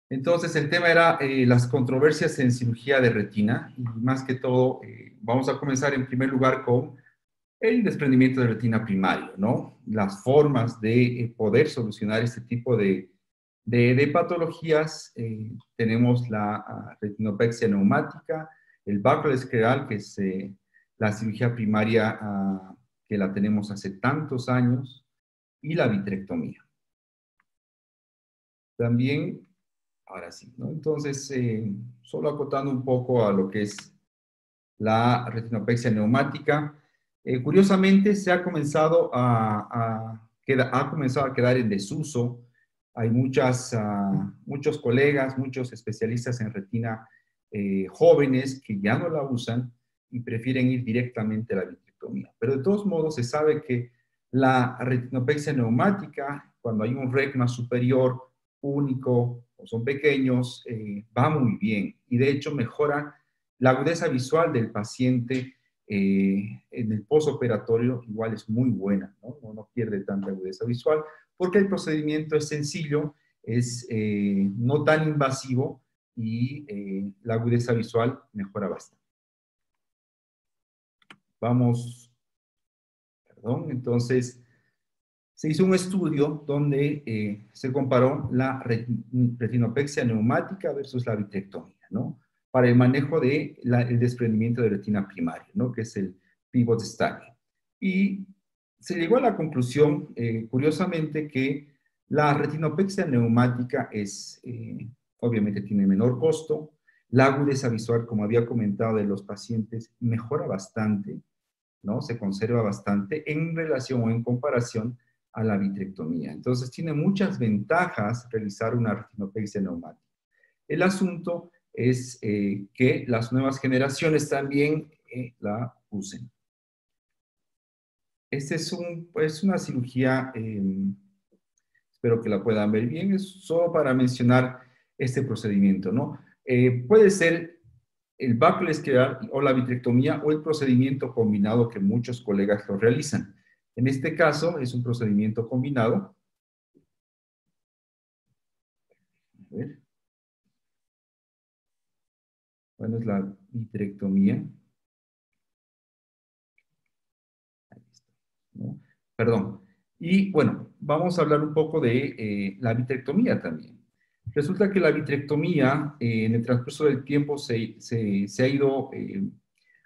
Entonces, el tema era las controversias en cirugía de retina, y más que todo, vamos a comenzar en primer lugar con el desprendimiento de retina primario, ¿no? Las formas de poder solucionar este tipo de patologías. Tenemos la retinopexia neumática, el báculo escleral, que es la cirugía primaria que la tenemos hace tantos años, y la vitrectomía. También, ahora sí, ¿no? Entonces, solo acotando un poco a lo que es la retinopexia neumática, curiosamente se ha comenzado ha comenzado a quedar en desuso. Hay muchos colegas, muchos especialistas en retina jóvenes que ya no la usan y prefieren ir directamente a la vitrectomía. Pero de todos modos se sabe que la retinopexia neumática, cuando hay un retina superior único o son pequeños, va muy bien y de hecho mejora la agudeza visual del paciente en el postoperatorio. Igual es muy buena, ¿no? No pierde tanta agudeza visual porque el procedimiento es sencillo, es no tan invasivo y la agudeza visual mejora bastante. Vamos, perdón, entonces se hizo un estudio donde se comparó la retinopexia neumática versus la vitrectomía, ¿no? Para el manejo de el desprendimiento de retina primaria, ¿no? Que es el pivot study. Y se llegó a la conclusión, curiosamente, que la retinopexia neumática obviamente tiene menor costo, la agudeza visual, como había comentado, de los pacientes mejora bastante, ¿no? Se conserva bastante en relación o en comparación a la vitrectomía. Entonces, tiene muchas ventajas realizar una retinopexia neumática. El asunto es que las nuevas generaciones también la usen. Esta es una cirugía, espero que la puedan ver bien, es solo para mencionar este procedimiento, ¿no? Puede ser el báculo escleral o la vitrectomía o el procedimiento combinado que muchos colegas lo realizan. En este caso es un procedimiento combinado. A ver. Bueno, es la vitrectomía. Ahí está, ¿no? Perdón. Y bueno, vamos a hablar un poco de la vitrectomía también. Resulta que la vitrectomía en el transcurso del tiempo se ha ido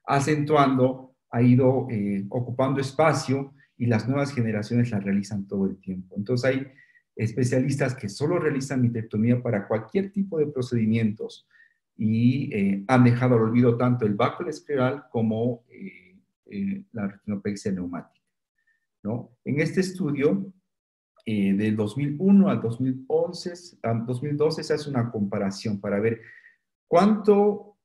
acentuando, ha ido ocupando espacio y las nuevas generaciones la realizan todo el tiempo. Entonces hay especialistas que solo realizan vitrectomía para cualquier tipo de procedimientos y han dejado al olvido tanto el báculo escleral como la retinopexia neumática, ¿no? En este estudio, del 2001 al 2011, al 2012 se hace una comparación para ver cuánto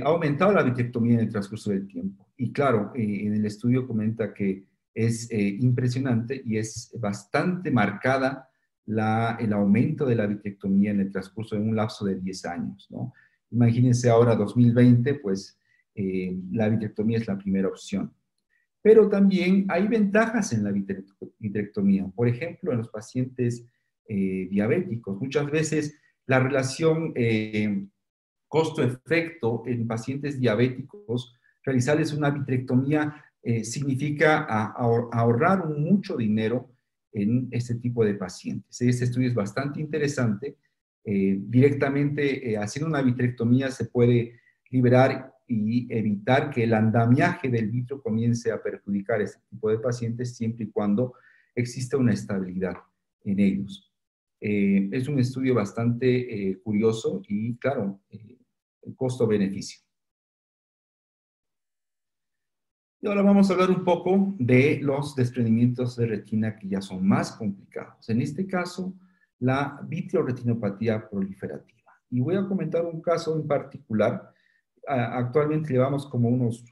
ha aumentado la vitrectomía en el transcurso del tiempo. Y claro, en el estudio comenta que es impresionante y es bastante marcada el aumento de la vitrectomía en el transcurso de un lapso de 10 años, ¿no? Imagínense ahora 2020, pues la vitrectomía es la primera opción. Pero también hay ventajas en la vitrectomía. Por ejemplo, en los pacientes diabéticos. Muchas veces la relación costo-efecto en pacientes diabéticos, realizarles una vitrectomía significa ahorrar mucho dinero en este tipo de pacientes. Este estudio es bastante interesante. Directamente haciendo una vitrectomía se puede liberar y evitar que el andamiaje del vitro comience a perjudicar a este tipo de pacientes siempre y cuando exista una estabilidad en ellos. Es un estudio bastante curioso y, claro, el costo-beneficio. Y ahora vamos a hablar un poco de los desprendimientos de retina que ya son más complicados. En este caso, la vitreoretinopatía proliferativa. Y voy a comentar un caso en particular. Actualmente llevamos como unos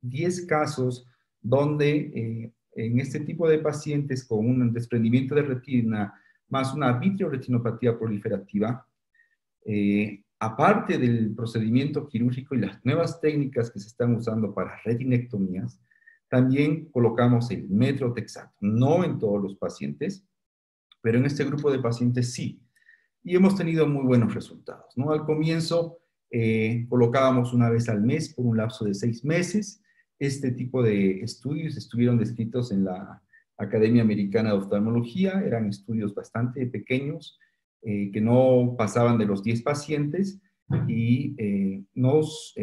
10 casos donde en este tipo de pacientes con un desprendimiento de retina más una vitreoretinopatía proliferativa, aparte del procedimiento quirúrgico y las nuevas técnicas que se están usando para retinectomías, también colocamos el metrotexato. No en todos los pacientes, pero en este grupo de pacientes sí. y hemos tenido muy buenos resultados, ¿no? Al comienzo colocábamos una vez al mes por un lapso de 6 meses. Este tipo de estudios estuvieron descritos en la Academia Americana de Oftalmología, eran estudios bastante pequeños, que no pasaban de los 10 pacientes, y nos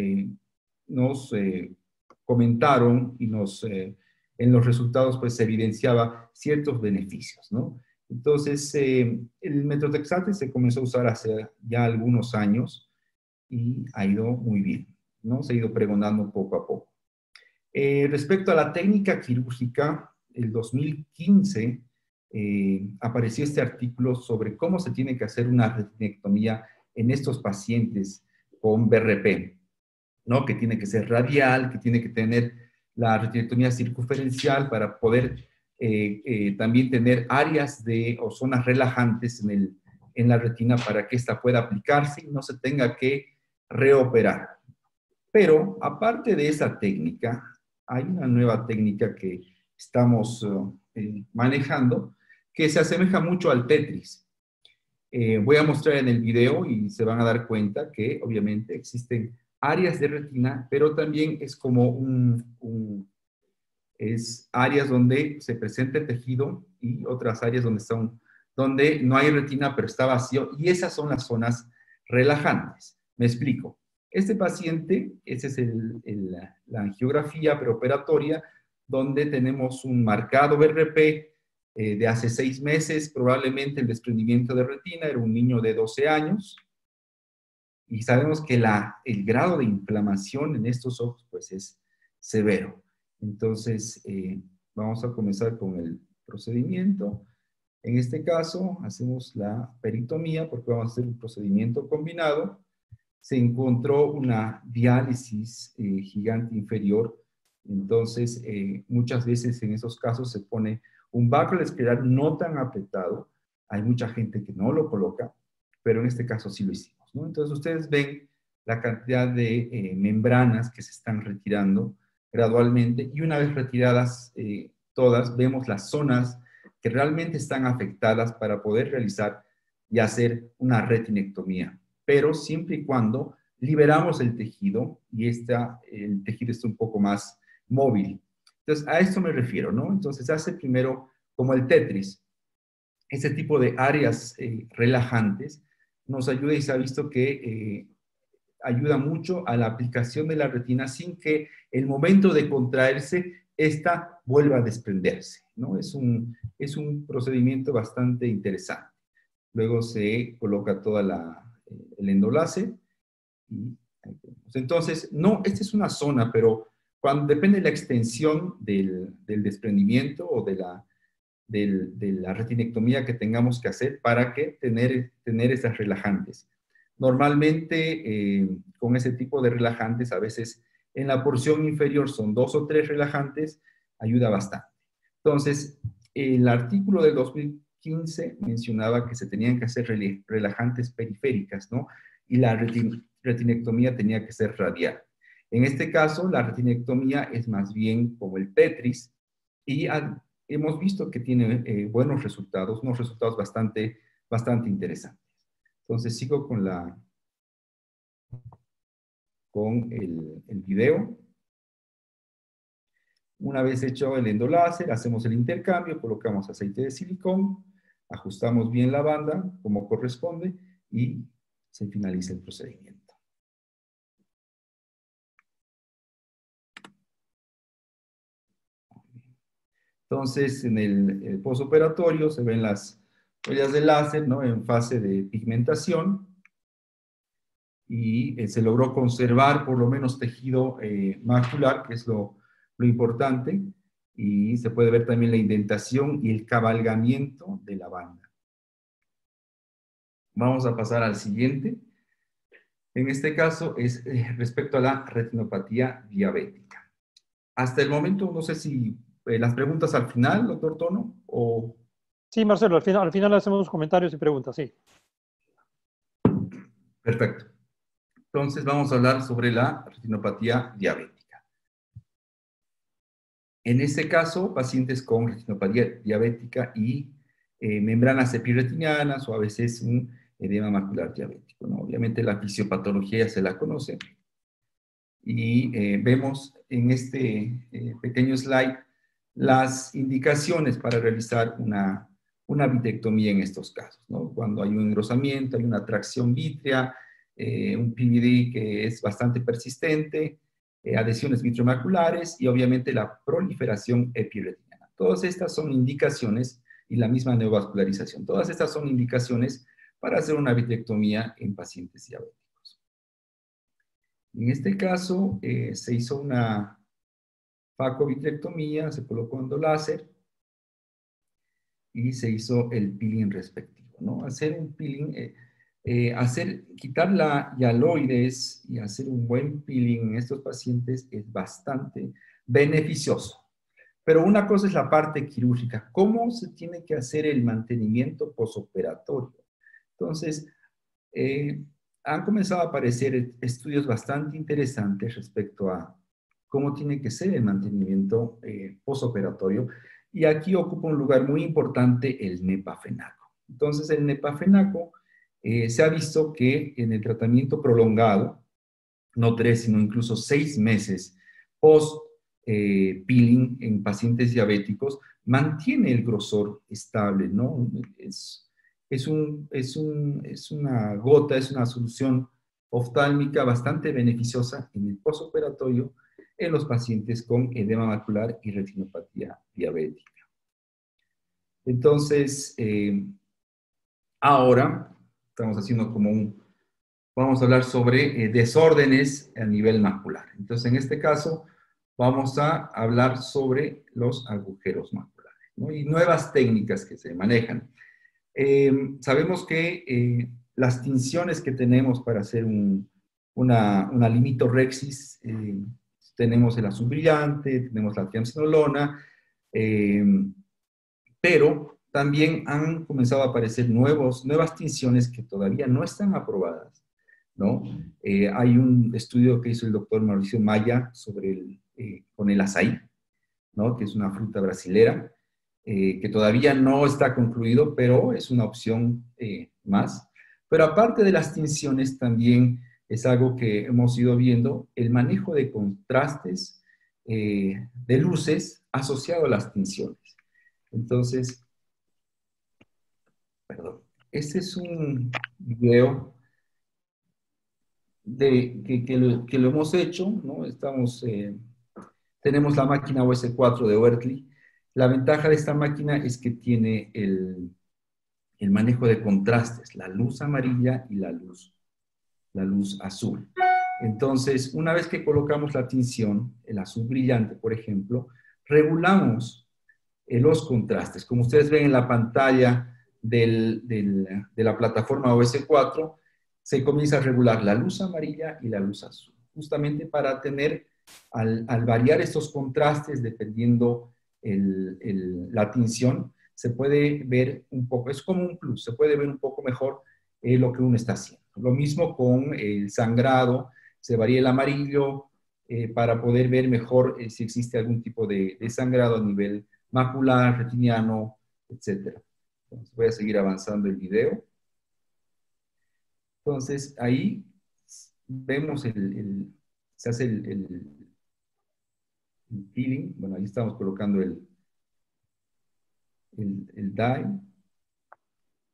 comentaron y en los resultados pues se evidenciaba ciertos beneficios, ¿no? Entonces, el metotrexate se comenzó a usar hace ya algunos años y ha ido muy bien, ¿no? Se ha ido pregonando poco a poco. Respecto a la técnica quirúrgica, el 2015 apareció este artículo sobre cómo se tiene que hacer una retinectomía en estos pacientes con BRP, ¿no? Que tiene que ser radial, que tiene que tener la retinectomía circunferencial para poder también tener áreas o zonas relajantes en la retina para que ésta pueda aplicarse y no se tenga que reoperar. Pero aparte de esa técnica, hay una nueva técnica que estamos manejando que se asemeja mucho al Tetris. Voy a mostrar en el video y se van a dar cuenta que obviamente existen áreas de retina, pero también es como es áreas donde se presenta el tejido y otras áreas donde no hay retina pero está vacío, y esas son las zonas relajantes. Me explico. Este paciente, esa es la angiografía preoperatoria, donde tenemos un marcado BRP de hace 6 meses, probablemente el desprendimiento de retina, era un niño de 12 años, y sabemos que el grado de inflamación en estos ojos pues es severo. Entonces, vamos a comenzar con el procedimiento. En este caso, hacemos la peritomía porque vamos a hacer un procedimiento combinado. Se encontró una diálisis gigante inferior. Entonces, muchas veces en esos casos se pone un báculo escleral no tan apretado. Hay mucha gente que no lo coloca, pero en este caso sí lo hicimos, ¿no? Entonces, ustedes ven la cantidad de membranas que se están retirando gradualmente, y una vez retiradas todas, vemos las zonas que realmente están afectadas para poder realizar y hacer una retinectomía, pero siempre y cuando liberamos el tejido y el tejido está un poco más móvil. Entonces, a esto me refiero, ¿no? Entonces, se hace primero como el Tetris. Ese tipo de áreas relajantes nos ayuda, y se ha visto que ayuda mucho a la aplicación de la retina sin que el momento de contraerse, esta vuelva a desprenderse, ¿no? Es un procedimiento bastante interesante. Luego se coloca toda el endoláser y ahí tenemos. Entonces, no, esta es una zona, pero depende de la extensión del desprendimiento o de la retinectomía que tengamos que hacer para que tener esas relajantes. Normalmente, con ese tipo de relajantes, a veces en la porción inferior son 2 o 3 relajantes, ayuda bastante. Entonces, el artículo del 2015 mencionaba que se tenían que hacer relajantes periféricas, ¿no? Y la retinectomía tenía que ser radial. En este caso, la retinectomía es más bien como el Tetris, y hemos visto que tiene buenos resultados, unos resultados bastante interesantes. Entonces, sigo con el video. Una vez hecho el endoláser, hacemos el intercambio, colocamos aceite de silicón, ajustamos bien la banda como corresponde y se finaliza el procedimiento. Entonces, en el postoperatorio se ven las huellas de láser, ¿no? En fase de pigmentación, y se logró conservar por lo menos tejido macular, que es lo importante, y se puede ver también la indentación y el cabalgamiento de la banda. Vamos a pasar al siguiente. En este caso es respecto a la retinopatía diabética. Hasta el momento, no sé si las preguntas al final, doctor Tono, o... Sí, Marcelo, al final hacemos comentarios y preguntas, sí. Perfecto. Entonces vamos a hablar sobre la retinopatía diabética. En este caso, pacientes con retinopatía diabética y membranas epirretinianas, o a veces un edema macular diabético, ¿no? Obviamente la fisiopatología ya se la conoce y vemos en este pequeño slide las indicaciones para realizar una vitrectomía en estos casos, ¿no? Cuando hay un engrosamiento, hay una tracción vítrea, un PVD que es bastante persistente, adhesiones vitromaculares y obviamente la proliferación epirretiniana. Todas estas son indicaciones y la misma neovascularización. Todas estas son indicaciones para hacer una vitrectomía en pacientes diabéticos. En este caso se hizo una facovitrectomía, se colocó endoláser y se hizo el peeling respectivo, ¿no? Hacer un peeling, quitar la hialoides y hacer un buen peeling en estos pacientes es bastante beneficioso. Pero una cosa es la parte quirúrgica. ¿Cómo se tiene que hacer el mantenimiento posoperatorio? Entonces, han comenzado a aparecer estudios bastante interesantes respecto a cómo tiene que ser el mantenimiento posoperatorio. Y aquí ocupa un lugar muy importante el nepafenaco. Entonces, el nepafenaco se ha visto que en el tratamiento prolongado, no 3, sino incluso 6 meses post peeling en pacientes diabéticos, mantiene el grosor estable, ¿no? Es una gota, es una solución oftálmica bastante beneficiosa en el postoperatorio en los pacientes con edema macular y retinopatía diabética. Entonces, ahora estamos haciendo vamos a hablar sobre desórdenes a nivel macular. Entonces, en este caso, vamos a hablar sobre los agujeros maculares, ¿no? Y nuevas técnicas que se manejan. Sabemos que las tinciones que tenemos para hacer una limitorexis, tenemos el azul brillante, tenemos la triamcinolona, pero también han comenzado a aparecer nuevas tinciones que todavía no están aprobadas, ¿no? Hay un estudio que hizo el doctor Mauricio Maya con el azaí, ¿no? Que es una fruta brasilera, que todavía no está concluido, pero es una opción más. Pero aparte de las tinciones, también es algo que hemos ido viendo, el manejo de contrastes de luces asociado a las tinciones. Entonces, perdón, este es un video que lo hemos hecho, ¿no? Tenemos la máquina OS4 de Oertli. La ventaja de esta máquina es que tiene el manejo de contrastes, la luz amarilla y la luz azul. Entonces, una vez que colocamos la tinción, el azul brillante, por ejemplo, regulamos los contrastes. Como ustedes ven en la pantalla de la plataforma OS4, se comienza a regular la luz amarilla y la luz azul, justamente para tener, al variar estos contrastes, dependiendo la tinción, se puede ver un poco, es como un plus, se puede ver un poco mejor lo que uno está haciendo. Lo mismo con el sangrado, se varía el amarillo para poder ver mejor si existe algún tipo de sangrado a nivel macular, retiniano, etc. Entonces, voy a seguir avanzando el video. Entonces, ahí vemos se hace el peeling. Bueno, ahí estamos colocando el dye.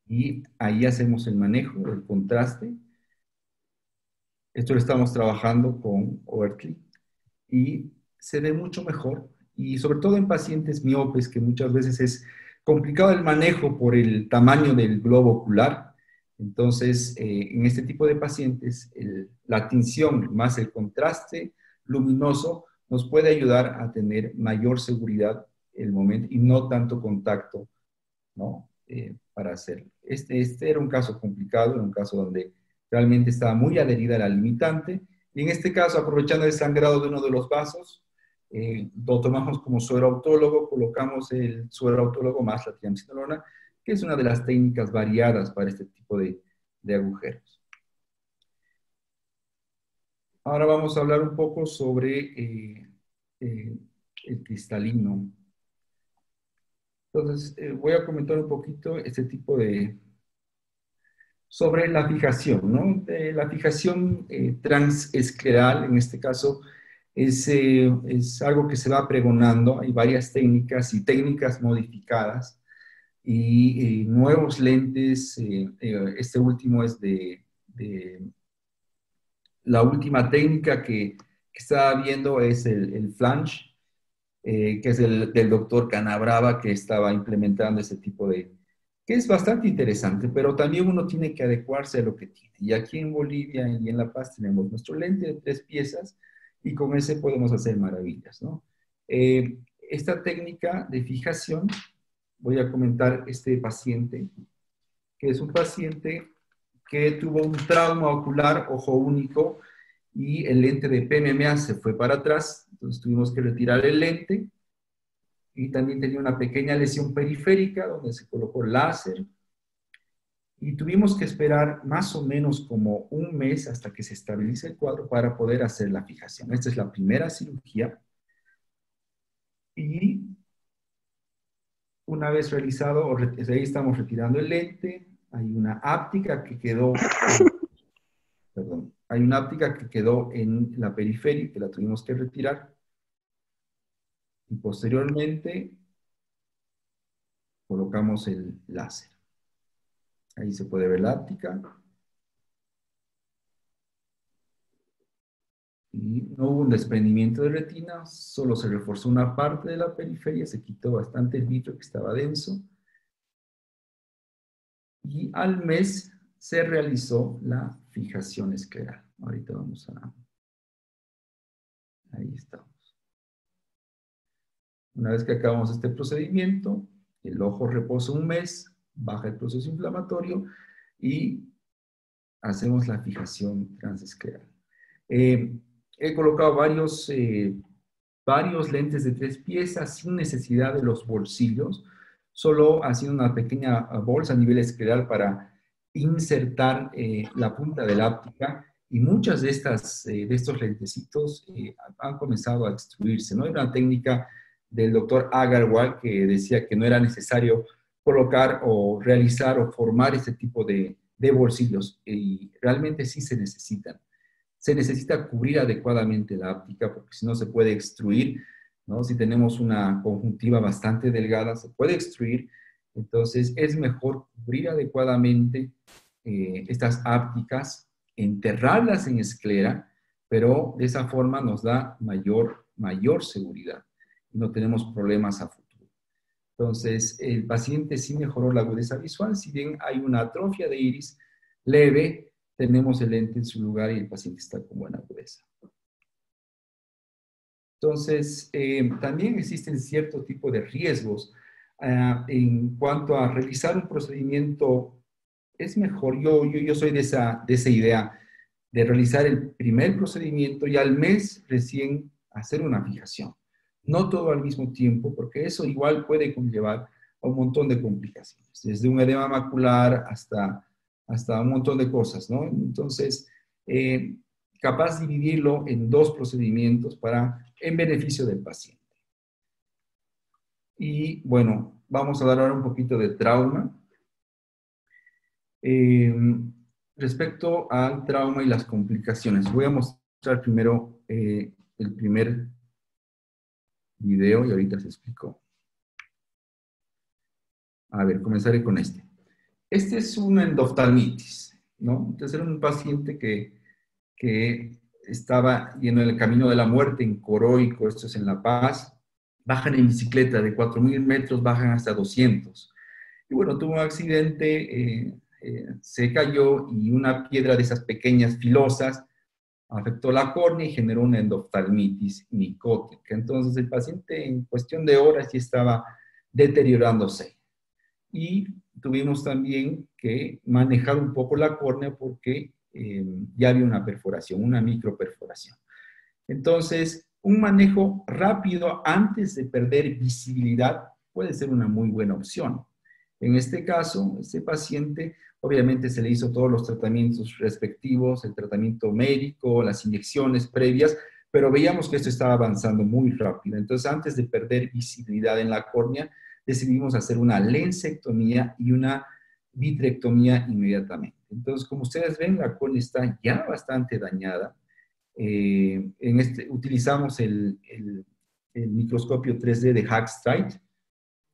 Y ahí hacemos el manejo, el contraste. Esto lo estamos trabajando con Oertli. Y se ve mucho mejor. Y sobre todo en pacientes miopes, que muchas veces es complicado el manejo por el tamaño del globo ocular. Entonces, en este tipo de pacientes, la tinción más el contraste luminoso nos puede ayudar a tener mayor seguridad el momento y no tanto contacto, ¿no? Para hacerlo. Este era un caso complicado, era un caso donde realmente estaba muy adherida a la limitante. Y en este caso, aprovechando el sangrado de uno de los vasos, lo tomamos como suero autólogo, colocamos el suero autólogo más la triamcinolona, que es una de las técnicas variadas para este tipo de agujeros. Ahora vamos a hablar un poco sobre el cristalino. Entonces, voy a comentar un poquito este tipo de sobre la fijación, ¿no? La fijación transescleral, en este caso, es algo que se va pregonando. Hay varias técnicas y técnicas modificadas y nuevos lentes. Este último es de la última técnica que estaba viendo es el flange, que es del doctor Canabrava, que estaba implementando ese tipo que es bastante interesante, pero también uno tiene que adecuarse a lo que tiene. Y aquí en Bolivia y en La Paz tenemos nuestro lente de 3 piezas y con ese podemos hacer maravillas, ¿no? Esta técnica de fijación, voy a comentar este paciente, que es un paciente que tuvo un trauma ocular, ojo único, y el lente de PMMA se fue para atrás, entonces tuvimos que retirar el lente, y también tenía una pequeña lesión periférica donde se colocó láser, y tuvimos que esperar más o menos como un mes hasta que se estabilice el cuadro para poder hacer la fijación. Esta es la primera cirugía, y una vez realizado, ahí estamos retirando el lente, hay una áptica que quedó, perdón, hay una áptica que quedó en la periferia que la tuvimos que retirar, y posteriormente colocamos el láser. Ahí se puede ver la áptica. Y no hubo un desprendimiento de retina, solo se reforzó una parte de la periferia, se quitó bastante el vitro que estaba denso. Y al mes se realizó la fijación escleral. Ahorita vamos a... Ahí estamos. Una vez que acabamos este procedimiento, el ojo reposa un mes, baja el proceso inflamatorio y hacemos la fijación transescleral. He colocado varios lentes de 3 piezas sin necesidad de los bolsillos, solo haciendo una pequeña bolsa a nivel escleral para insertar la punta de la áptica, y muchas de estos lentecitos han comenzado a extruirse, ¿no? Era una técnica del doctor Agarwal que decía que no era necesario colocar o realizar o formar este tipo de bolsillos, y realmente sí se necesitan. Se necesita cubrir adecuadamente la áptica porque si no se puede extruir, ¿no? Si tenemos una conjuntiva bastante delgada, se puede extruir. Entonces es mejor cubrir adecuadamente estas ápticas, enterrarlas en esclera, pero de esa forma nos da mayor seguridad y no tenemos problemas a futuro. Entonces, el paciente sí mejoró la agudeza visual, si bien hay una atrofia de iris leve, tenemos el lente en su lugar y el paciente está con buena agudeza. Entonces, también existen cierto tipo de riesgos en cuanto a realizar un procedimiento. Es mejor, yo soy de esa idea de realizar el primer procedimiento y al mes recién hacer una fijación. No todo al mismo tiempo, porque eso igual puede conllevar a un montón de complicaciones, desde un edema macular hasta un montón de cosas, ¿no? Entonces, capaz de dividirlo en 2 procedimientos en beneficio del paciente. Y bueno, vamos a dar ahora un poquito de trauma. Respecto al trauma y las complicaciones, voy a mostrar primero el primer video y ahorita se explicó. A ver, comenzaré con este. Este es una endoftalmitis, ¿no? Entonces era un paciente que estaba yendo en el camino de la muerte en Coroico, esto es en La Paz. Bajan en bicicleta de 4.000 metros, bajan hasta 200. Y bueno, tuvo un accidente, se cayó y una piedra de esas pequeñas filosas afectó la córnea y generó una endoftalmitis micótica. Entonces el paciente en cuestión de horas ya estaba deteriorándose. Y tuvimos también que manejar un poco la córnea porque ya había una perforación, una microperforación. Entonces, un manejo rápido antes de perder visibilidad puede ser una muy buena opción. En este caso, este paciente, obviamente se le hizo todos los tratamientos respectivos, el tratamiento médico, las inyecciones previas, pero veíamos que esto estaba avanzando muy rápido. Entonces, antes de perder visibilidad en la córnea, decidimos hacer una lensectomía y una vitrectomía inmediatamente. Entonces, como ustedes ven, la córnea está ya bastante dañada. Utilizamos el microscopio 3D de Hackstrike.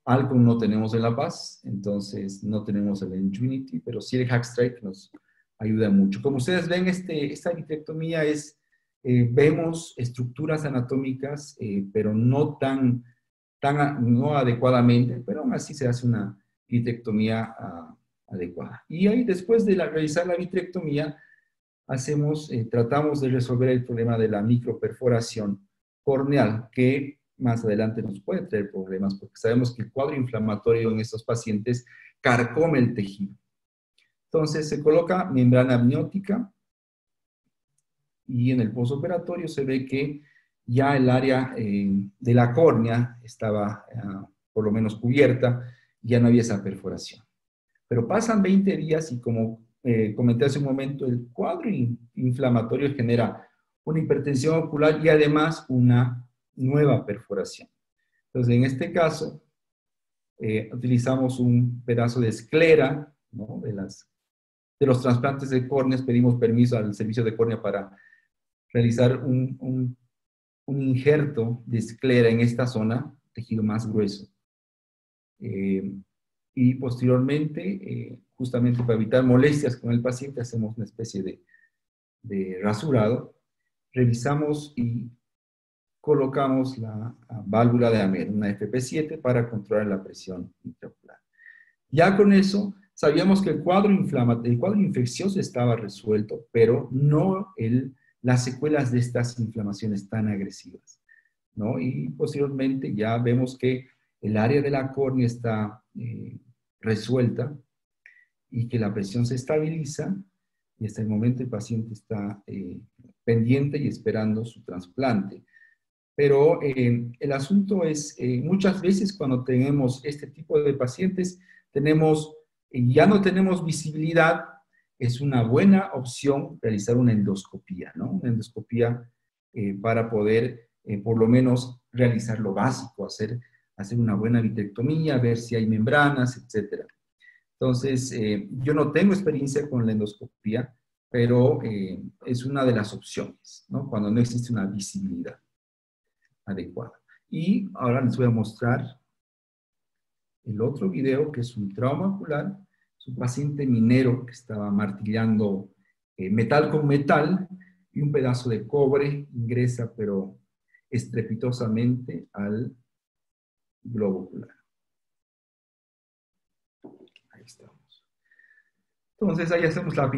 Alcon no tenemos en La Paz, entonces no tenemos el Ingenuity, pero sí el Hackstrike nos ayuda mucho. Como ustedes ven, esta vitrectomía vemos estructuras anatómicas, pero no no adecuadamente, pero aún así se hace una vitrectomía adecuada. Y ahí, después de realizar la vitrectomía, tratamos de resolver el problema de la microperforación corneal, que más adelante nos puede traer problemas, porque sabemos que el cuadro inflamatorio en estos pacientes carcome el tejido. Entonces se coloca membrana amniótica y en el postoperatorio se ve que ya el área de la córnea estaba por lo menos cubierta, ya no había esa perforación. Pero pasan 20 días y como comenté hace un momento, el cuadro inflamatorio genera una hipertensión ocular y además una nueva perforación. Entonces, en este caso, utilizamos un pedazo de esclera, ¿no? De los trasplantes de córneas, pedimos permiso al servicio de córnea para realizar un injerto de esclera en esta zona, tejido más grueso. Y posteriormente, justamente para evitar molestias con el paciente, hacemos una especie de rasurado, revisamos y colocamos la válvula de Amer, una FP7, para controlar la presión intraocular. Ya con eso, sabíamos que el cuadro infeccioso estaba resuelto, pero no las secuelas de estas inflamaciones tan agresivas, ¿no? Y posteriormente ya vemos que el área de la córnea está resuelta y que la presión se estabiliza y hasta el momento el paciente está pendiente y esperando su trasplante. Pero el asunto es, muchas veces cuando tenemos este tipo de pacientes, ya no tenemos visibilidad, es una buena opción realizar una endoscopía, ¿no? Una endoscopía para poder por lo menos realizar lo básico, hacer una buena vitrectomía, ver si hay membranas, etc. Entonces, yo no tengo experiencia con la endoscopía, pero es una de las opciones, ¿no? Cuando no existe una visibilidad adecuada. Y ahora les voy a mostrar el otro video, que es un trauma ocular. Es un paciente minero que estaba martillando metal con metal y un pedazo de cobre ingresa, pero estrepitosamente, al globo ocular. Ahí estamos. Entonces, ahí hacemos la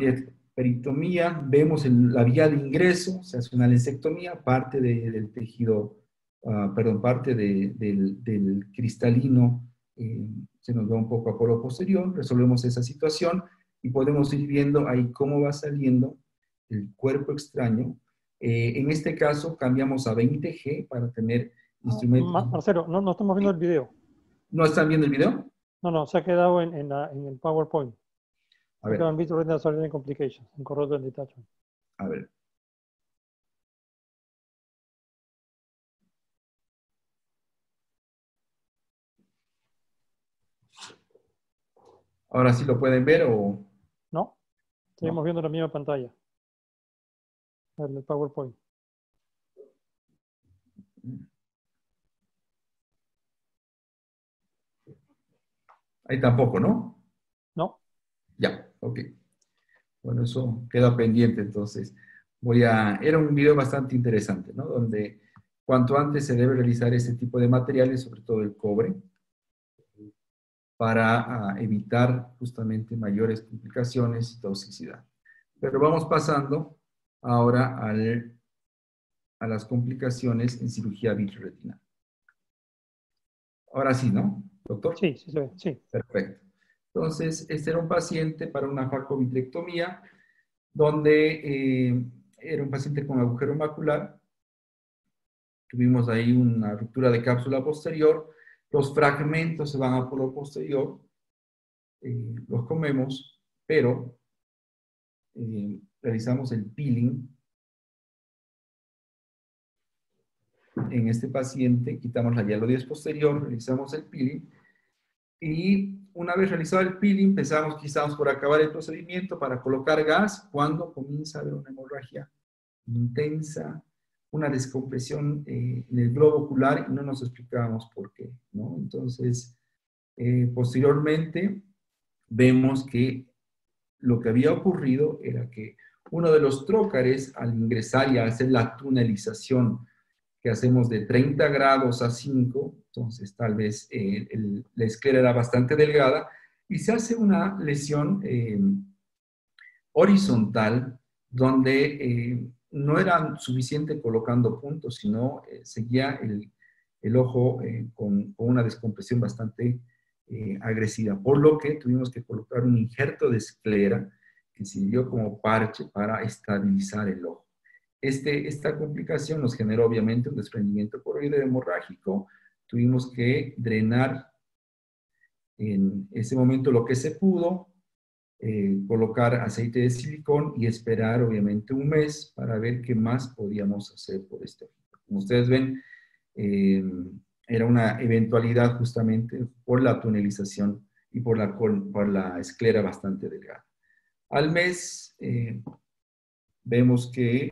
peritomía, vemos la vía de ingreso, se hace una lensectomía, parte del tejido, parte del cristalino se nos va un poco a polo posterior, resolvemos esa situación y podemos ir viendo ahí cómo va saliendo el cuerpo extraño. En este caso cambiamos a 20G para tener instrumentos. Marcelo, no estamos viendo el video. ¿No están viendo el video? No, se ha quedado en el PowerPoint. A ver. Se han visto retinal surgery complications, en correcto detachment. A ver. ¿Ahora sí lo pueden ver o...? No, seguimos viendo la misma pantalla. El PowerPoint. Ahí tampoco, ¿no? No. Ya, ok. Bueno, eso queda pendiente, entonces. Era un video bastante interesante, ¿no? Donde cuanto antes se debe realizar este tipo de materiales, sobre todo el cobre, para evitar justamente mayores complicaciones y toxicidad. Pero vamos pasando ahora a las complicaciones en cirugía vitreoretinal. Ahora sí, ¿no, doctor? Sí, se ve, sí. Perfecto. Entonces, este era un paciente para una facovitrectomía, donde era un paciente con agujero macular. Tuvimos ahí una ruptura de cápsula posterior. Los fragmentos se van a polo posterior. Los comemos, pero realizamos el peeling. En este paciente quitamos la hialodías posterior, realizamos el peeling Y una vez realizado el peeling, pensamos que estábamos por acabar el procedimiento para colocar gas, cuando comienza a haber una hemorragia intensa, una descompresión en el globo ocular y no nos explicábamos por qué, ¿no? Entonces, posteriormente, vemos que lo que había ocurrido era que uno de los trócares, al ingresar y al hacer la tunelización que hacemos de 30 grados a 5, entonces tal vez la esclera era bastante delgada, y se hace una lesión horizontal donde no era suficiente colocando puntos, sino seguía el ojo con una descompresión bastante agresiva, por lo que tuvimos que colocar un injerto de esclera que sirvió como parche para estabilizar el ojo. Esta complicación nos generó obviamente un desprendimiento coroideo hemorrágico. Tuvimos que drenar en ese momento lo que se pudo, colocar aceite de silicón y esperar obviamente un mes para ver qué más podíamos hacer por este ojito. Como ustedes ven, era una eventualidad justamente por la tunelización y por la esclera bastante delgada. Al mes, vemos que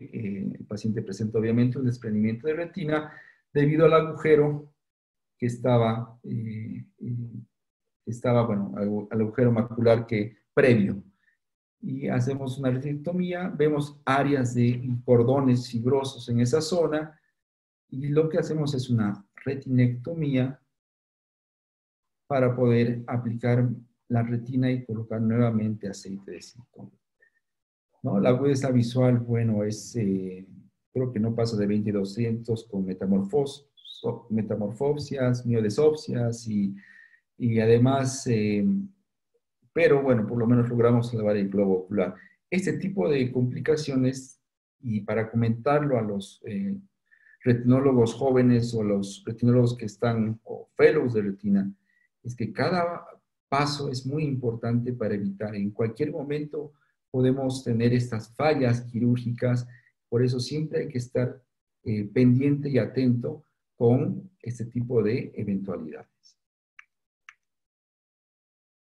el paciente presenta obviamente un desprendimiento de retina debido al agujero que estaba, bueno, al agujero macular previo. Y hacemos una retinectomía, vemos áreas de cordones fibrosos en esa zona y lo que hacemos es una retinectomía para poder aplicar la retina y colocar nuevamente aceite de silicona, ¿no? La agudeza visual, bueno, creo que no pasa de 20/200 con metamorfopsias, miodesopsias y además, pero bueno, por lo menos logramos salvar el globo ocular. Este tipo de complicaciones, y para comentarlo a los retinólogos jóvenes o los retinólogos que están, o fellows de retina, es que cada paso es muy importante para evitar. En cualquier momento podemos tener estas fallas quirúrgicas, por eso siempre hay que estar pendiente y atento con este tipo de eventualidades.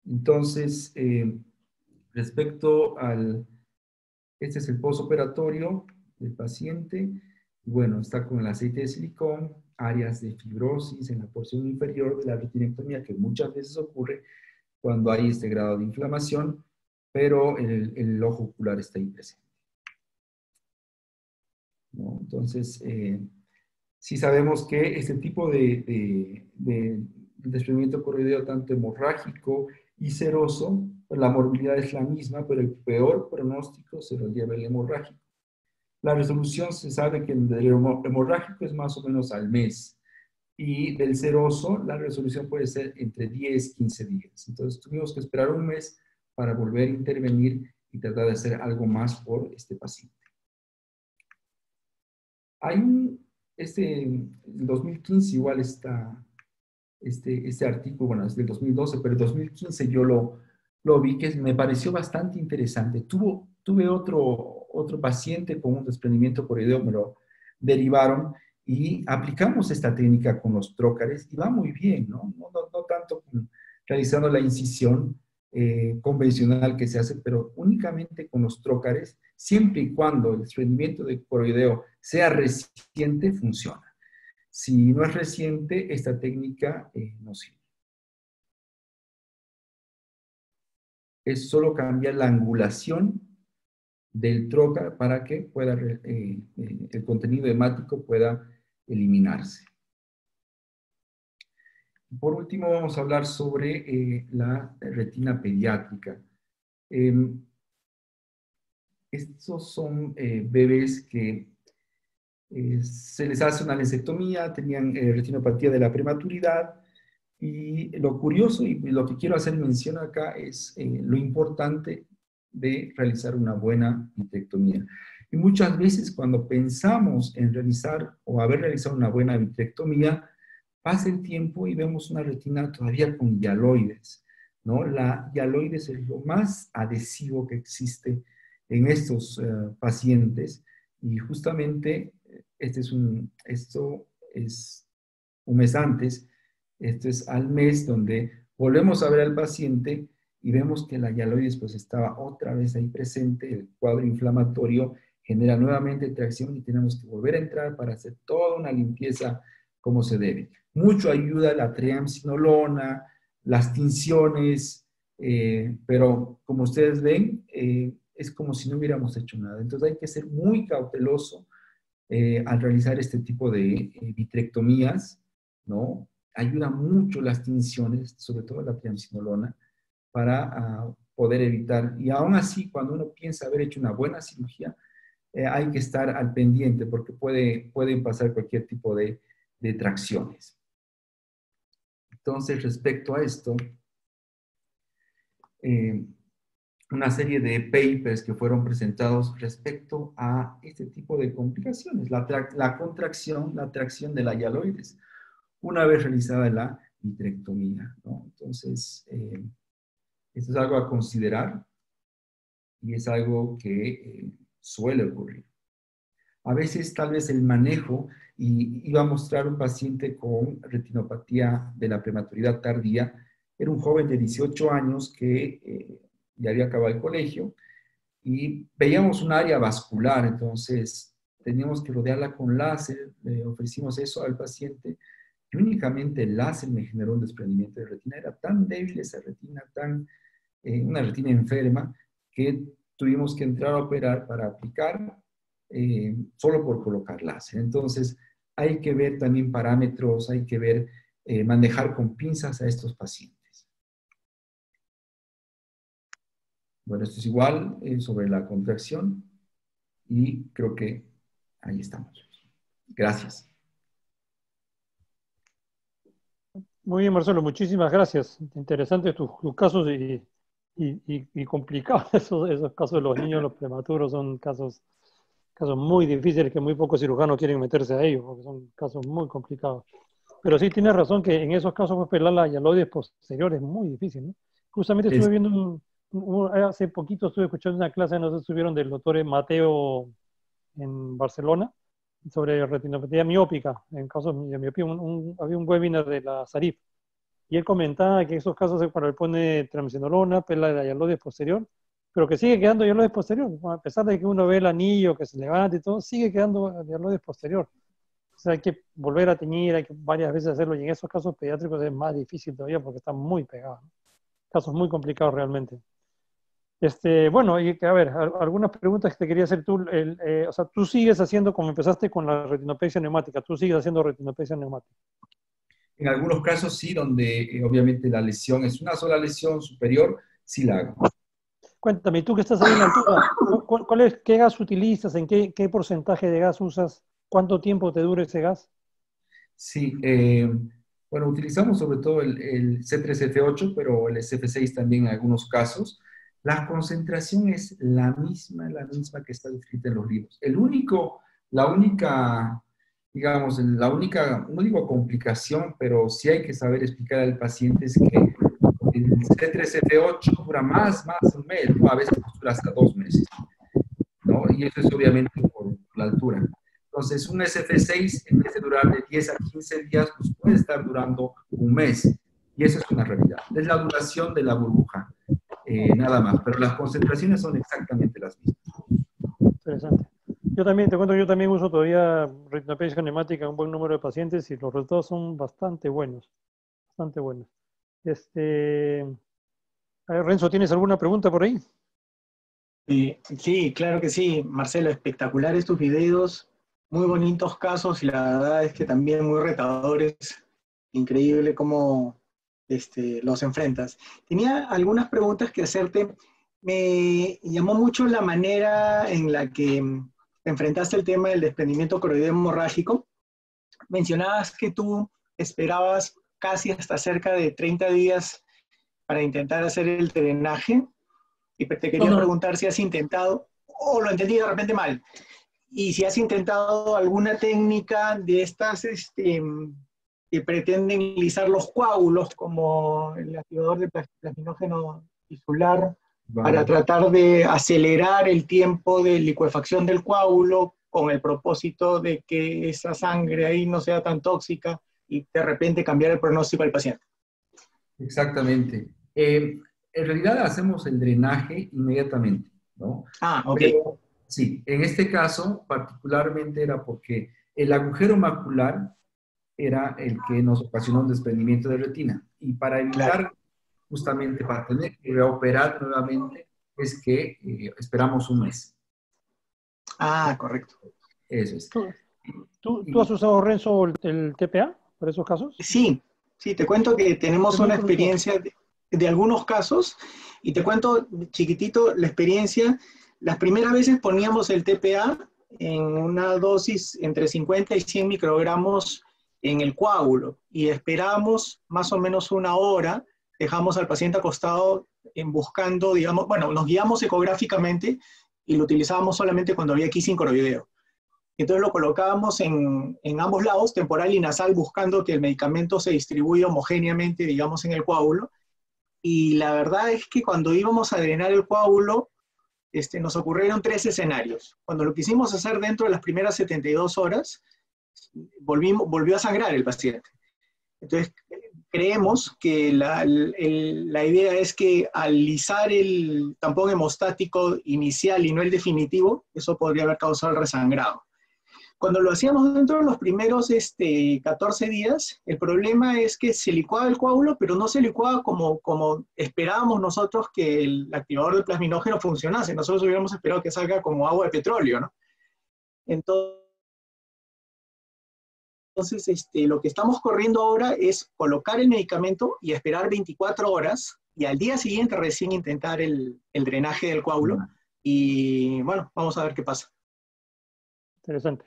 Entonces, respecto este es el postoperatorio del paciente. Bueno, está con el aceite de silicón, áreas de fibrosis en la porción inferior de la retinectomía, que muchas veces ocurre cuando hay este grado de inflamación, pero el ojo ocular está ahí presente, ¿no? Entonces, sí sabemos que este tipo de desprendimiento coroideo tanto hemorrágico y seroso, la morbilidad es la misma, pero el peor pronóstico se lo lleva el hemorrágico. La resolución se sabe que del hemorrágico es más o menos al mes, y del seroso la resolución puede ser entre 10 y 15 días. Entonces tuvimos que esperar un mes para volver a intervenir y tratar de hacer algo más por este paciente. Hay en 2015 igual está este artículo, bueno, es del 2012, pero en 2015 yo lo vi, que me pareció bastante interesante. Tuve otro paciente con un desprendimiento coroideo, me lo derivaron y aplicamos esta técnica con los trócares y va muy bien, ¿no? No tanto realizando la incisión convencional que se hace, pero únicamente con los trócares, siempre y cuando el desprendimiento de coroideo sea reciente, funciona. Si no es reciente, esta técnica no sirve. Es solo cambiar la angulación del trocar para que pueda, el contenido hemático pueda eliminarse. Por último, vamos a hablar sobre la retina pediátrica. Estos son bebés que se les hace una lensectomía, tenían retinopatía de la prematuridad, y lo curioso y lo que quiero hacer mención acá es lo importante de realizar una buena vitrectomía. Y muchas veces cuando pensamos en realizar o haber realizado una buena vitrectomía, pasa el tiempo y vemos una retina todavía con hialoides, ¿no? La hialoides es lo más adhesivo que existe en estos pacientes, y justamente esto es un mes antes, esto es al mes donde Volvemos a ver al paciente y vemos que la hialoides pues estaba otra vez ahí presente, el cuadro inflamatorio genera nuevamente tracción y tenemos que volver a entrar para hacer toda una limpieza como se debe. Mucho ayuda la triamcinolona, las tinciones, pero como ustedes ven, es como si no hubiéramos hecho nada. Entonces hay que ser muy cauteloso al realizar este tipo de vitrectomías, ¿no? Ayuda mucho las tinciones, sobre todo la triamcinolona, para poder evitar. Y aún así, cuando uno piensa haber hecho una buena cirugía, hay que estar al pendiente porque pueden pasar cualquier tipo de tracciones. Entonces, respecto a esto, una serie de papers que fueron presentados respecto a este tipo de complicaciones, la contracción, la tracción de la hialoides, una vez realizada la vitrectomía, ¿no? Entonces, esto es algo a considerar y es algo que suele ocurrir. A veces tal vez el manejo, y iba a mostrar un paciente con retinopatía de la prematuridad tardía, era un joven de 18 años que ya había acabado el colegio y veíamos un área vascular, entonces teníamos que rodearla con láser, le ofrecimos eso al paciente y únicamente el láser me generó un desprendimiento de retina. Era tan débil esa retina, una retina enferma, que tuvimos que entrar a operar para aplicar solo por colocar láser. Entonces, hay que ver también parámetros, hay que ver, manejar con pinzas a estos pacientes. Bueno, esto es igual sobre la contracción y creo que ahí estamos. Gracias. Muy bien, Marcelo, muchísimas gracias. Interesantes tus casos y complicados esos casos de los niños, los prematuros, son casos muy difíciles que muy pocos cirujanos quieren meterse a ellos, porque son casos muy complicados. Pero sí tienes razón que en esos casos pues, pelar la hialoides posterior es muy difícil, ¿no? Justamente estuve viendo hace poquito estuve escuchando una clase, no sé si estuvieron, del doctor Mateo en Barcelona, sobre retinopatía miópica, en casos de miopía. Había un webinar de la Sarif, y él comentaba que esos casos es cuando él pone triamcinolona, pela la hialoides posterior, pero que sigue quedando hialoides posterior. A pesar de que uno ve el anillo que se levanta y todo, sigue quedando hialoides posterior. O sea, hay que volver a teñir, hay que varias veces hacerlo, y en esos casos pediátricos es más difícil todavía porque están muy pegados, ¿no? Casos muy complicados realmente. Bueno, y a ver, algunas preguntas que te quería hacer tú. O sea, tú sigues haciendo, como empezaste con la retinopexia neumática, tú sigues haciendo retinopexia neumática. En algunos casos sí, donde obviamente la lesión es una sola lesión superior, sí la hago. Cuéntame, tú que estás ahí en la altura, ¿qué gas utilizas? ¿En qué porcentaje de gas usas? ¿Cuánto tiempo te dura ese gas? Sí, bueno, utilizamos sobre todo el C3F8, pero el SF6 también en algunos casos. La concentración es la misma que está descrita en los libros. La única, digamos, no digo complicación, pero sí hay que saber explicar al paciente es que el C3F8 dura más un mes, ¿no? A veces dura hasta 2 meses, ¿no? Y eso es obviamente por la altura. Entonces, un SF6, en vez de durar de 10 a 15 días, pues puede estar durando un mes. Y eso es una realidad. Es la duración de la burbuja, nada más. Pero las concentraciones son exactamente las mismas. Interesante. Yo también, te cuento, yo también uso todavía retinopexia neumática en un buen número de pacientes y los resultados son bastante buenos. Bastante buenos. A ver, Renzo, ¿tienes alguna pregunta por ahí? Sí, claro que sí, Marcelo, espectaculares tus videos, muy bonitos casos y la verdad es que también muy retadores, increíble cómo los enfrentas. Tenía algunas preguntas que hacerte. Me llamó mucho la manera en la que enfrentaste el tema del desprendimiento coroideo hemorrágico. Mencionabas que tú esperabas casi hasta cerca de 30 días para intentar hacer el drenaje. Y te quería preguntar si has intentado, o lo entendí de repente mal, y si has intentado alguna técnica de estas que pretenden lisar los coágulos, como el activador de plasminógeno tisular, para tratar de acelerar el tiempo de licuefacción del coágulo con el propósito de que esa sangre ahí no sea tan tóxica y de repente cambiar el pronóstico del paciente. Exactamente. En realidad hacemos el drenaje inmediatamente, ¿no? Ah, ok. Pero sí, en este caso particularmente era porque el agujero macular era el que nos ocasionó un desprendimiento de retina. Y para Claro. evitar, justamente para tener que reoperar nuevamente, es que esperamos un mes. Ah, correcto. Eso es. ¿Tú, tú has Y usado, Renzo, el TPA para esos casos? Sí, sí, te cuento que tenemos una Nunca lo he usado. experiencia de algunos casos y te cuento chiquitito la experiencia. Las primeras veces poníamos el TPA en una dosis entre 50 y 100 microgramos en el coágulo y esperamos más o menos una hora, dejamos al paciente acostado en buscando, digamos, bueno, nos guiamos ecográficamente y lo utilizábamos solamente cuando había aquí sincrovideo. Entonces lo colocábamos en ambos lados, temporal y nasal, buscando que el medicamento se distribuya homogéneamente, digamos, en el coágulo. Y la verdad es que cuando íbamos a drenar el coágulo, nos ocurrieron tres escenarios. Cuando lo quisimos hacer dentro de las primeras 72 horas, volvió a sangrar el paciente. Entonces, creemos que la idea es que al lisar el tampón hemostático inicial y no el definitivo, eso podría haber causado el resangrado. Cuando lo hacíamos dentro de los primeros 14 días, el problema es que se licuaba el coágulo, pero no se licuaba como esperábamos nosotros que el activador del plasminógeno funcionase. Nosotros hubiéramos esperado que salga como agua de petróleo, ¿no? Entonces, lo que estamos corriendo ahora es colocar el medicamento y esperar 24 horas y al día siguiente recién intentar el drenaje del coágulo. Y bueno, vamos a ver qué pasa. Interesante.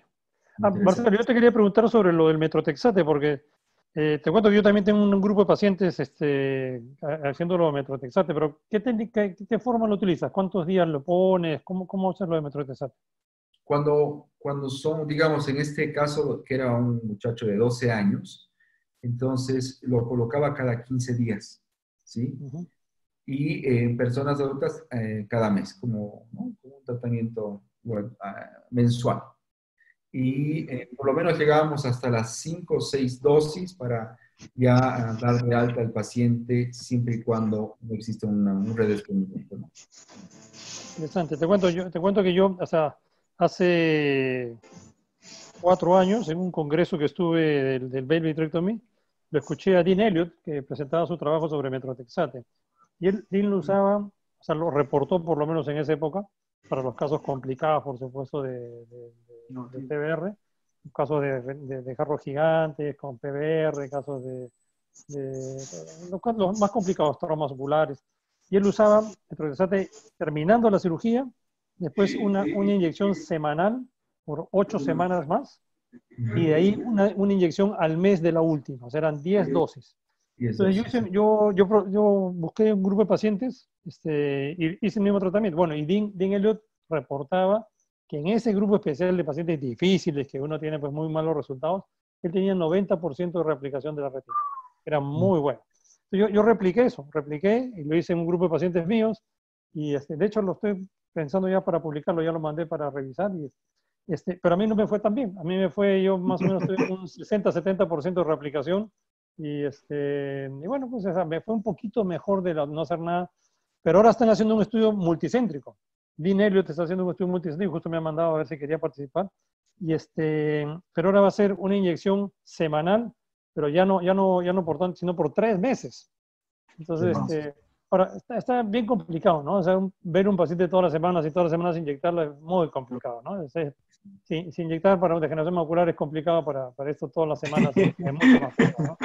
interesante. Marcelo, yo te quería preguntar sobre lo del metrotexate, porque te cuento que yo también tengo un grupo de pacientes haciendo lo de metrotexate, pero ¿qué técnica, qué forma lo utilizas? ¿Cuántos días lo pones? ¿Cómo haces lo de metrotexate? Cuando son, digamos, en este caso, que era un muchacho de 12 años, entonces lo colocaba cada 15 días, ¿sí? Ujú. Y en personas adultas cada mes, como, ¿no? Como un tratamiento bueno, mensual. Y por lo menos llegábamos hasta las 5 o 6 dosis para ya dar de alta al paciente siempre y cuando no existe un redescubrimiento, ¿no? Interesante. Te cuento que yo, o sea, hace 4 años, en un congreso que estuve del Baby Vitrectomy, lo escuché a Dean Elliott, que presentaba su trabajo sobre metrotexate. Y Dean lo usaba, o sea, lo reportó por lo menos en esa época, para los casos complicados, por supuesto, de PBR, casos de jarros gigantes, con PBR, casos los más complicados, traumas oculares. Y él usaba metrotexate terminando la cirugía, después una inyección semanal por 8 semanas más, y de ahí una inyección al mes de la última, o sea, eran 10 dosis. Y eso Entonces es. yo busqué un grupo de pacientes y hice el mismo tratamiento. Bueno, y Dean Elliott reportaba que en ese grupo especial de pacientes difíciles, que uno tiene pues muy malos resultados, él tenía 90% de reaplicación de la retina. Era muy bueno. Entonces yo repliqué y lo hice en un grupo de pacientes míos y de hecho lo estoy pensando ya para publicarlo, ya lo mandé para revisar pero a mí no me fue tan bien. A mí me fue, yo más o menos estoy en un 60-70% de reaplicación y bueno, pues me fue un poquito mejor de no hacer nada. Pero ahora están haciendo un estudio multicéntrico. Dean Elliott está haciendo un estudio multicéntrico, justo me ha mandado a ver si quería participar. Pero ahora va a ser una inyección semanal, pero ya no por tanto, sino por 3 meses. Entonces, ahora está bien complicado, ¿no? O sea, ver un paciente todas las semanas y todas las semanas inyectarlo es muy complicado, ¿no? Si inyectar para degeneración macular es complicado para esto todas las semanas, es mucho más fácil, ¿no?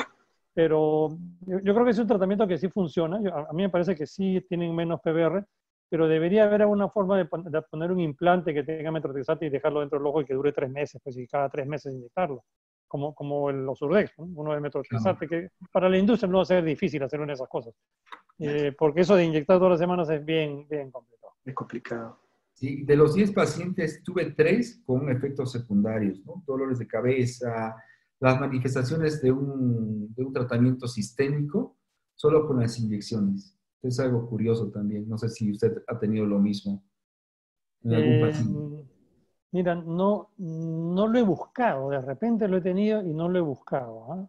Pero yo creo que es un tratamiento que sí funciona. A mí me parece que sí tienen menos PBR, pero debería haber alguna forma de poner un implante que tenga metrotexate y dejarlo dentro del ojo y que dure 3 meses, pues y cada 3 meses inyectarlo, como el Osurdex, ¿no? Uno de metrotexate, que para la industria no va a ser difícil hacer una de esas cosas, porque eso de inyectar todas las semanas es bien complicado. Es complicado. Sí, de los 10 pacientes tuve 3 con efectos secundarios, ¿no? Dolores de cabeza, las manifestaciones de un tratamiento sistémico solo con las inyecciones. Es algo curioso también. No sé si usted ha tenido lo mismo en algún paciente. Mira, no lo he buscado, de repente lo he tenido y no lo he buscado, ¿eh?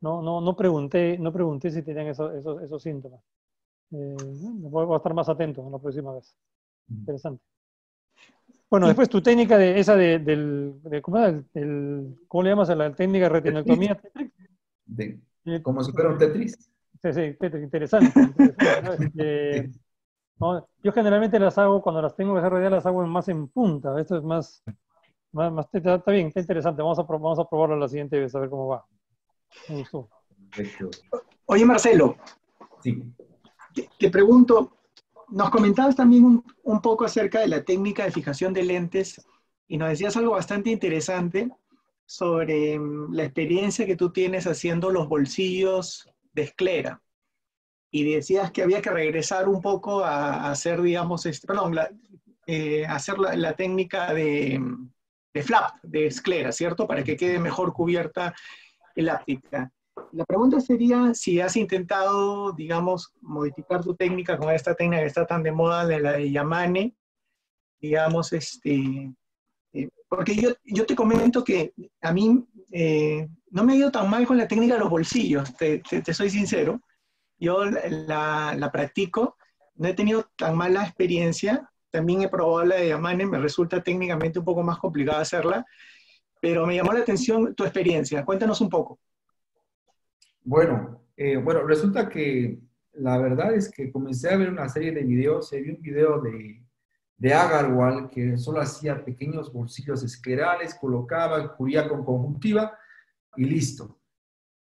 no pregunté si tenían esos síntomas. Voy a estar más atento la próxima vez. Interesante. Bueno, después tu técnica ¿cómo le llamas a la técnica de retinectomía? Como si fuera un Tetris. Sí, interesante. ¿No? Yo generalmente las hago, cuando las tengo que hacer radial, las hago más en punta. Esto es más está bien, está interesante. Vamos a probarlo la siguiente vez, a ver cómo va. Me gustó. Perfecto. Oye, Marcelo, Sí. te pregunto, nos comentabas también un poco acerca de la técnica de fijación de lentes y nos decías algo bastante interesante sobre la experiencia que tú tienes haciendo los bolsillos de esclera. Y decías que había que regresar un poco a hacer, digamos, hacer la técnica de flap, de esclera, ¿cierto? Para que quede mejor cubierta el áptica. La pregunta sería si has intentado, digamos, modificar tu técnica con esta técnica que está tan de moda, de la de Yamane, digamos, porque yo te comento que a mí no me ha ido tan mal con la técnica de los bolsillos, te soy sincero. Yo la practico, no he tenido tan mala experiencia, también he probado la de Yamane, me resulta técnicamente un poco más complicado hacerla, pero me llamó la atención tu experiencia, cuéntanos un poco. Bueno, resulta que la verdad es que comencé a ver una serie de videos, vi un video de Agarwal que solo hacía pequeños bolsillos esclerales, colocaba, cubría con conjuntiva y listo.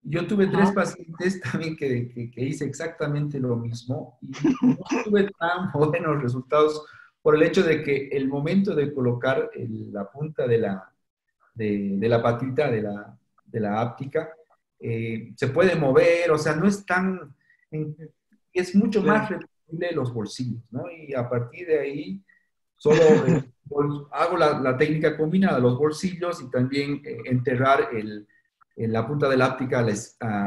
Yo tuve 3 pacientes también que hice exactamente lo mismo y no tuve tan buenos resultados por el hecho de que el momento de colocar la punta de la patita de la áptica se puede mover, o sea, no es tan, es mucho más flexible los bolsillos, ¿no? Y a partir de ahí solo hago la técnica combinada, los bolsillos y también enterrar la punta de la áptica a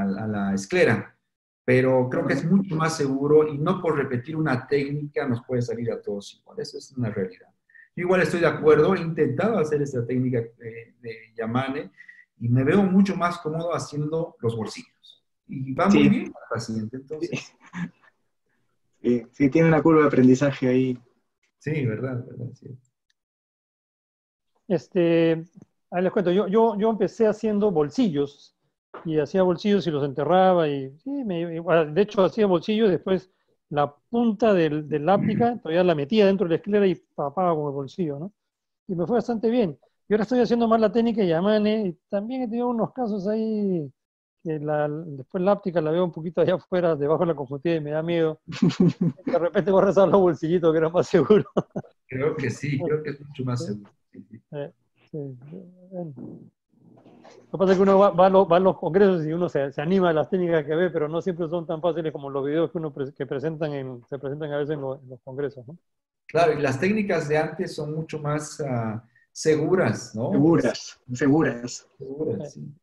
la esclera. Pero creo que es mucho más seguro y no por repetir una técnica nos puede salir a todos igual. Eso es una realidad. Yo igual estoy de acuerdo, he intentado hacer esta técnica de Yamane y me veo mucho más cómodo haciendo los bolsillos. Y va muy bien para el paciente, entonces. Sí, tiene una curva de aprendizaje ahí. Sí, verdad, sí. Ahí les cuento, yo empecé haciendo bolsillos y hacía bolsillos y los enterraba y sí, de hecho hacía bolsillos y después la punta del áptica todavía la metía dentro de la esclera y tapaba con el bolsillo, ¿no? Y me fue bastante bien. Y ahora estoy haciendo más la técnica Yamane y también he tenido unos casos ahí que después la áptica la veo un poquito allá afuera, debajo de la conjuntiva y me da miedo. De repente voy a rezar los bolsillitos que era más seguro. Creo que sí, creo que es mucho más seguro. Sí. Bueno. Lo que pasa es que uno va a los congresos y uno se anima a las técnicas que ve, pero no siempre son tan fáciles como los videos que se presentan a veces en los congresos, ¿no? Claro, y las técnicas de antes son mucho más seguras, ¿no? Seguras. Sí.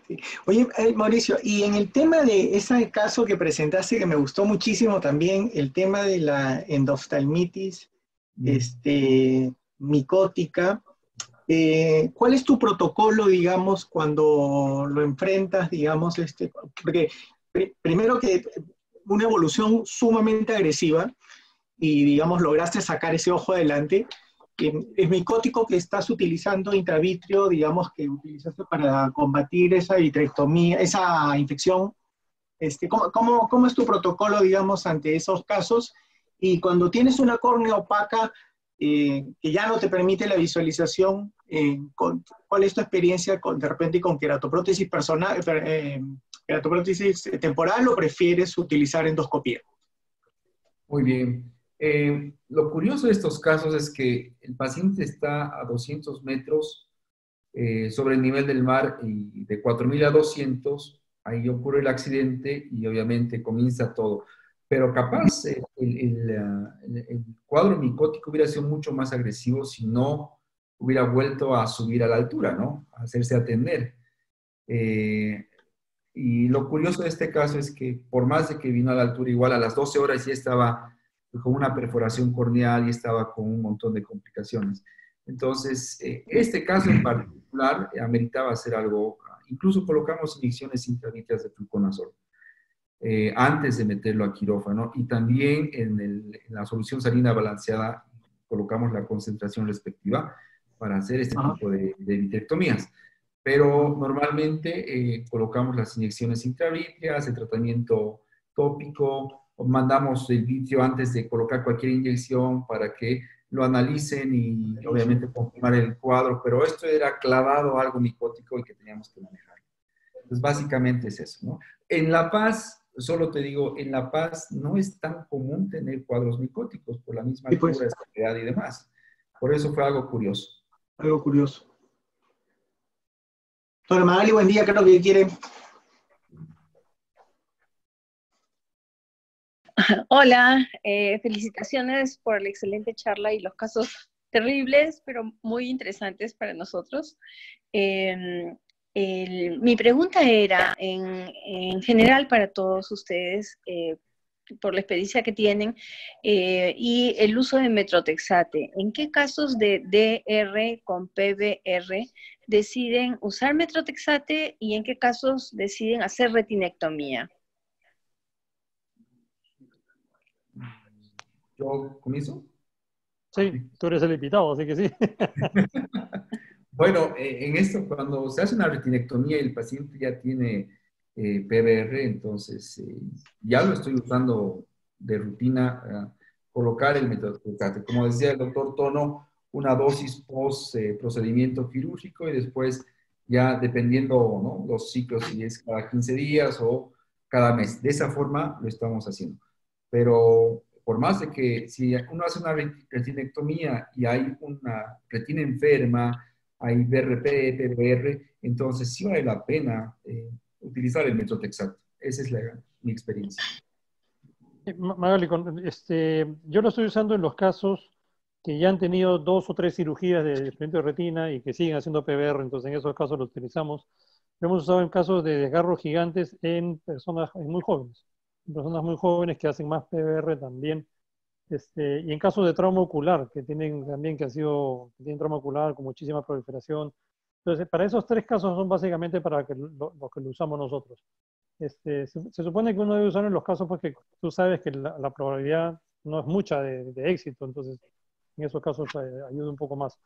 Sí. Oye, Mauricio, y en el tema de ese caso que presentaste, que me gustó muchísimo también, el tema de la endoftalmitis micótica, ¿cuál es tu protocolo, digamos, cuando lo enfrentas, digamos, porque primero que una evolución sumamente agresiva y, digamos, lograste sacar ese ojo adelante, el micótico que estás utilizando intravitrio, digamos, que utilizaste para combatir esa vitrectomía, esa infección, ¿cómo es tu protocolo, digamos, ante esos casos? Y cuando tienes una córnea opaca, que ya no te permite la visualización, ¿cuál es tu experiencia de repente con queratoprótesis queratoprótesis temporal o prefieres utilizar endoscopía? Muy bien. Lo curioso de estos casos es que el paciente está a 200 metros sobre el nivel del mar y de 4.000 a 200, ahí ocurre el accidente y obviamente comienza todo. Pero capaz el cuadro micótico hubiera sido mucho más agresivo si no hubiera vuelto a subir a la altura, ¿no? A hacerse atender. Y lo curioso de este caso es que por más de que vino a la altura, igual a las 12 horas ya estaba con una perforación corneal y estaba con un montón de complicaciones. Entonces, este caso en particular ameritaba hacer algo Incluso colocamos inyecciones intravítreas de fluconazol antes de meterlo a quirófano, y también en la solución salina balanceada colocamos la concentración respectiva para hacer este tipo de vitrectomías. Pero normalmente colocamos las inyecciones intravítreas, el tratamiento tópico, o mandamos el vitrio antes de colocar cualquier inyección para que lo analicen y obviamente confirmar el cuadro, pero esto era clavado a algo micótico y que teníamos que manejar. Entonces básicamente es eso, ¿no? En La Paz, solo te digo, en La Paz no es tan común tener cuadros micóticos por la misma altura, estabilidad y demás. Por eso fue algo curioso. Algo curioso. Doctora Magali, buen día, creo que quiere. Hola, felicitaciones por la excelente charla y los casos terribles, pero muy interesantes para nosotros. Mi pregunta era, en general para todos ustedes, por la experiencia que tienen, y el uso de metrotexate, ¿en qué casos de DR con PBR deciden usar metrotexate y en qué casos deciden hacer retinectomía? ¿Yo comienzo? Sí, tú eres el invitado, así que sí. Bueno, en esto, cuando se hace una retinectomía y el paciente ya tiene PBR, entonces ya lo estoy usando de rutina, colocar el metrotexate. Como decía el doctor Tono, una dosis post procedimiento quirúrgico y después ya dependiendo, ¿no?, los ciclos, si es cada 15 días o cada mes. De esa forma lo estamos haciendo. Pero por más de que si uno hace una retinectomía y hay una retina enferma, hay BRP, PBR, entonces sí vale la pena utilizar el metrotexate. Esa es mi experiencia. Magali, yo lo estoy usando en los casos que ya han tenido 2 o 3 cirugías de desprendimiento de retina y que siguen haciendo PBR, entonces en esos casos lo utilizamos. Lo hemos usado en casos de desgarros gigantes en personas muy jóvenes. Personas muy jóvenes que hacen más PBR también, y en casos de trauma ocular, que tienen también que tienen trauma ocular con muchísima proliferación. Entonces, para esos 3 casos son básicamente para los que lo usamos nosotros. Se supone que uno debe usarlo en los casos porque tú sabes que la probabilidad no es mucha de éxito, entonces en esos casos ayuda un poco más.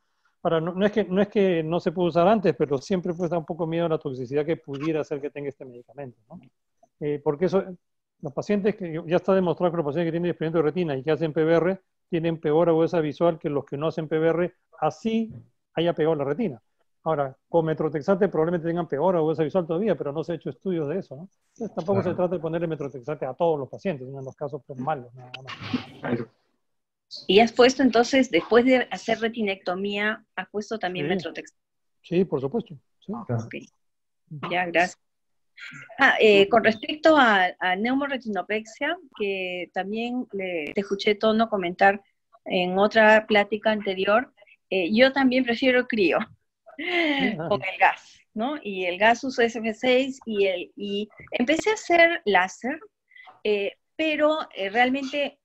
Ahora, no es que no se puede usar antes, pero siempre pues da un poco miedo a la toxicidad que pudiera hacer que tenga este medicamento, ¿no? Porque los pacientes que ya está demostrado que los pacientes que tienen desprendimiento de retina y que hacen PBR tienen peor agudeza visual que los que no hacen PBR, así haya pegado la retina. Ahora, con metrotexate probablemente tengan peor agudeza visual todavía, pero no se ha hecho estudios de eso, ¿no? Entonces tampoco se trata de ponerle metrotexate a todos los pacientes, sino en los casos pues, malos, nada más. ¿Y has puesto entonces, después de hacer retinectomía, has puesto también metrotexate? Sí, por supuesto. Sí. Okay. Ya, gracias. Con respecto a neumoretinopexia, que también te escuché Tono comentar en otra plática anterior, yo también prefiero crío con el gas, ¿no? Y el gas uso SF6 y empecé a hacer láser, pero realmente,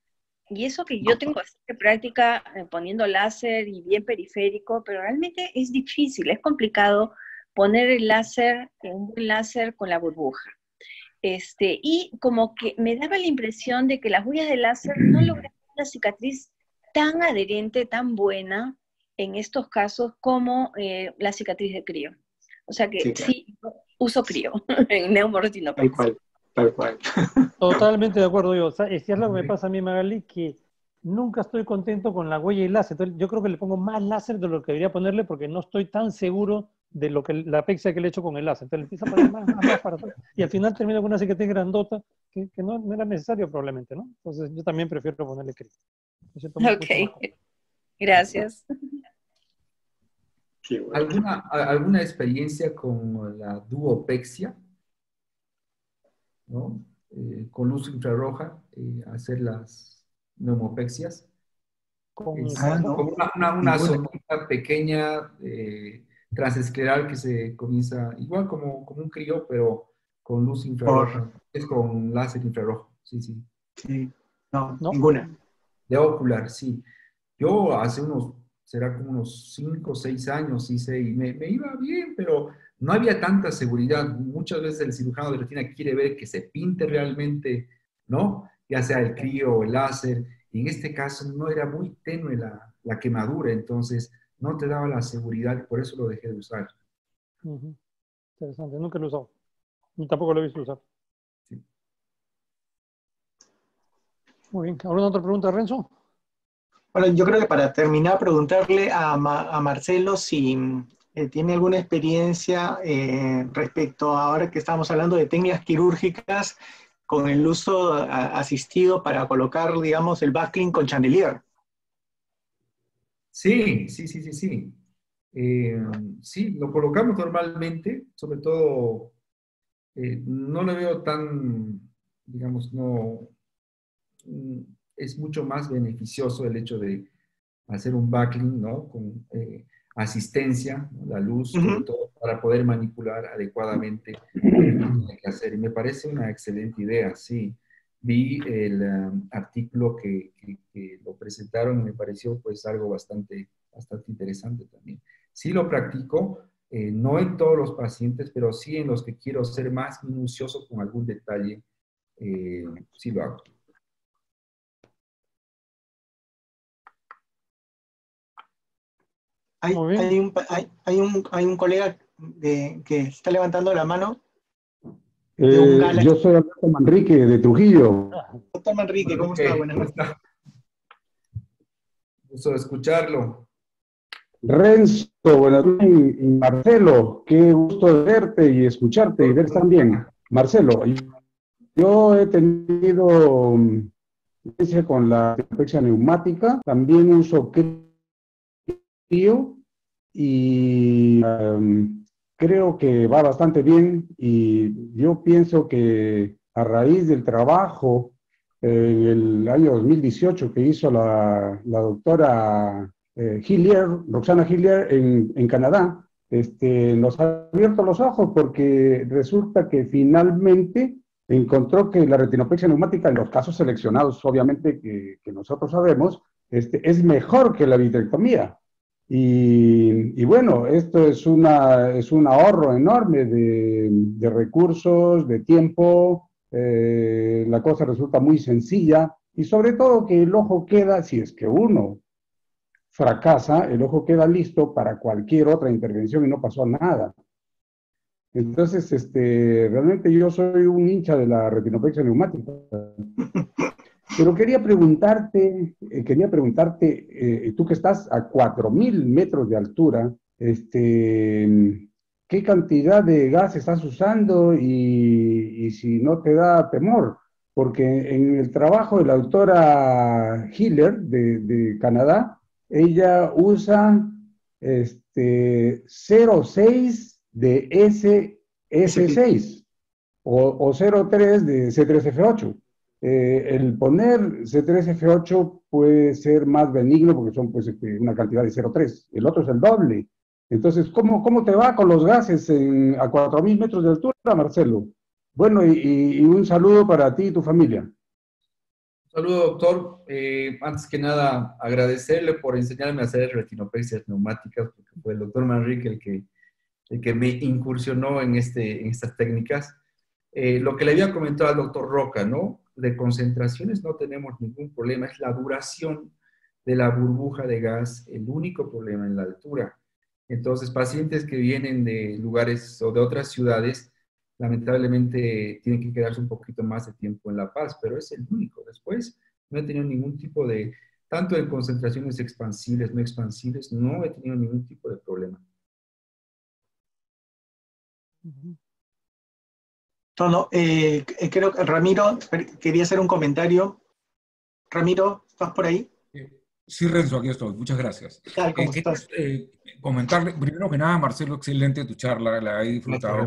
y eso que yo tengo bastante práctica poniendo láser y bien periférico, pero realmente es difícil, es complicado poner el láser, un buen láser con la burbuja. Y como que me daba la impresión de que las huellas de láser no lograban una cicatriz tan adherente, tan buena en estos casos como la cicatriz de crío. O sea que sí uso crío en neumoretinopexia. Tal cual. Totalmente de acuerdo yo. Es lo que me pasa a mí, Magali, que nunca estoy contento con la huella y láser. Entonces, yo creo que le pongo más láser de lo que debería ponerle porque no estoy tan seguro de la apexia que le he hecho con el láser. Entonces le empiezo a poner más para atrás. Y al final termino con una cicatriz grandota que no era necesario probablemente, ¿no? Entonces yo también prefiero ponerle crío. Ok, gracias. ¿Alguna experiencia con la duopexia? ¿No? Con luz infrarroja, hacer las neumopexias. Como una zonita pequeña transescleral que se comienza igual como un crío, pero con luz infrarroja. Es con láser infrarrojo, sí. No, ninguna. De ocular, sí. Yo hace unos será como unos 5 o 6 años hice y me iba bien, pero no había tanta seguridad. Muchas veces el cirujano de retina quiere ver que se pinte realmente, ¿no? Ya sea el crío o el láser, y en este caso no era muy tenue la quemadura, entonces no te daba la seguridad y por eso lo dejé de usar. Interesante, nunca lo he usado. Ni tampoco lo he visto usar. Sí. Muy bien, ¿alguna otra pregunta, Renzo? Bueno, yo creo que para terminar, preguntarle a Marcelo si tiene alguna experiencia respecto a ahora que estamos hablando de técnicas quirúrgicas con el uso asistido para colocar, digamos, el backlink con chandelier. Sí. Sí, lo colocamos normalmente, sobre todo, no lo veo tan, digamos, no, es mucho más beneficioso el hecho de hacer un backlink, ¿no? Con asistencia, ¿no? La luz, sobre todo, para poder manipular adecuadamente lo que tiene que hacer. Y me parece una excelente idea, sí. Vi el artículo que lo presentaron y me pareció pues algo bastante interesante también. Sí lo practico, no en todos los pacientes, pero sí en los que quiero ser más minucioso con algún detalle, sí lo hago. Hay un colega que está levantando la mano. Yo soy Alberto Manrique, de Trujillo. Doctor Manrique, ¿cómo está? Buenas noches. Gusto de escucharlo. Renzo, buenas noches, y Marcelo, qué gusto de verte y escucharte y ver también. Marcelo, yo he tenido experiencia con la retinopexia neumática, también uso crío y creo que va bastante bien, y yo pienso que a raíz del trabajo en el año 2018 que hizo la doctora Hillier, Roxana Hillier en Canadá, nos ha abierto los ojos, porque resulta que finalmente encontró que la retinopexia neumática, en los casos seleccionados, obviamente, que nosotros sabemos, es mejor que la vitrectomía. Y bueno, esto es un ahorro enorme de recursos, de tiempo, la cosa resulta muy sencilla, y sobre todo que el ojo queda, si es que uno fracasa, el ojo queda listo para cualquier otra intervención y no pasó nada. Entonces, realmente yo soy un hincha de la retinopexia neumática. Pero quería preguntarte, tú que estás a 4.000 metros de altura, ¿qué cantidad de gas estás usando y si no te da temor? Porque en el trabajo de la doctora Hiller de Canadá, ella usa 0,6 de SF6 o 0,3 de C3F8. El poner C3F8 puede ser más benigno porque son pues, una cantidad de 0,3. El otro es el doble. Entonces, ¿cómo te va con los gases a 4.000 metros de altura, Marcelo? Bueno, y un saludo para ti y tu familia. Un saludo, doctor. Antes que nada, agradecerle por enseñarme a hacer retinopexias neumáticas, porque fue el doctor Manrique el que me incursionó en estas técnicas. Lo que le había comentado al doctor Roca, ¿no? De concentraciones no tenemos ningún problema, es la duración de la burbuja de gas el único problema en la altura. Entonces, pacientes que vienen de lugares o de otras ciudades, lamentablemente tienen que quedarse un poquito más de tiempo en La Paz, pero es el único. Después, no he tenido ningún tipo de, tanto en concentraciones expansibles, no expansibles, no he tenido ningún tipo de problema. Creo que Ramiro quería hacer un comentario. Ramiro, ¿estás por ahí? Sí, Renzo, aquí estoy. Muchas gracias. ¿Cómo estás? Comentarle, primero que nada, Marcelo, excelente tu charla, la he disfrutado.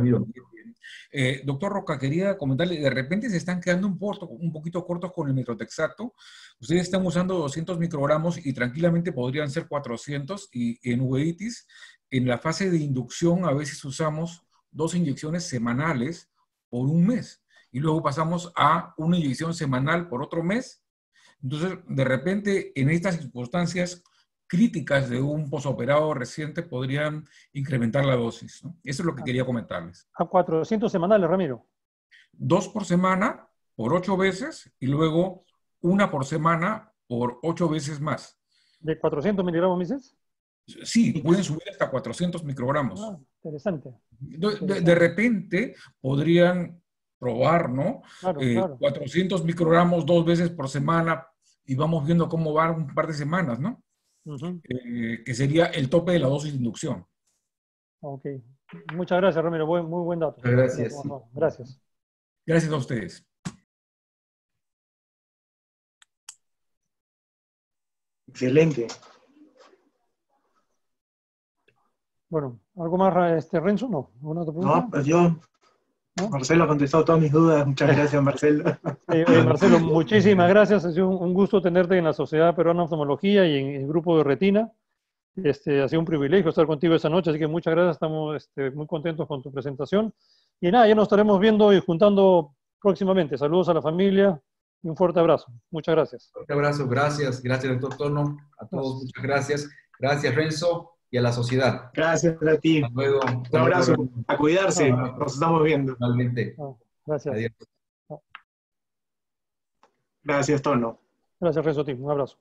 Doctor Roca, quería comentarle, de repente se están quedando un poquito cortos con el metotrexato. Ustedes están usando 200 microgramos y tranquilamente podrían ser 400, y en uveitis, en la fase de inducción, a veces usamos 2 inyecciones semanales por un mes, y luego pasamos a una inyección semanal por otro mes. Entonces, de repente, en estas circunstancias, críticas de un posoperado reciente podrían incrementar la dosis, ¿no? Eso es lo que quería comentarles. A 400 semanales, Ramiro. 2 por semana por 8 veces y luego 1 por semana por 8 veces más. ¿De 400 miligramos, dices? Sí, pueden subir hasta 400 microgramos. Ah, interesante. De repente podrían probar, ¿no? Claro, claro. 400 microgramos 2 veces por semana y vamos viendo cómo va un par de semanas, ¿no? Que sería el tope de la dosis de inducción. Ok. Muchas gracias, Ramiro. Muy buen dato. Gracias. Sí. Gracias. Gracias a ustedes. Excelente. Bueno, ¿algo más, Renzo? ¿No? ¿Alguna otra pregunta? No, pues yo... ¿No? Marcelo ha contestado todas mis dudas. Muchas gracias, Marcelo. Marcelo, muchísimas gracias. Ha sido un gusto tenerte en la Sociedad Peruana de Oftalmología y en el grupo de Retina. Ha sido un privilegio estar contigo esta noche, así que muchas gracias. Estamos muy contentos con tu presentación. Y nada, ya nos estaremos viendo y juntando próximamente. Saludos a la familia y un fuerte abrazo. Muchas gracias. Un fuerte abrazo. Gracias. Gracias, doctor Tono. A todos, muchas gracias. Gracias, Renzo. Y a la sociedad. Gracias a ti. Hasta luego. Un abrazo. A cuidarse. Nos estamos viendo. Finalmente. Gracias. Adiós. Gracias, Tono. Gracias, Renzo. Un abrazo.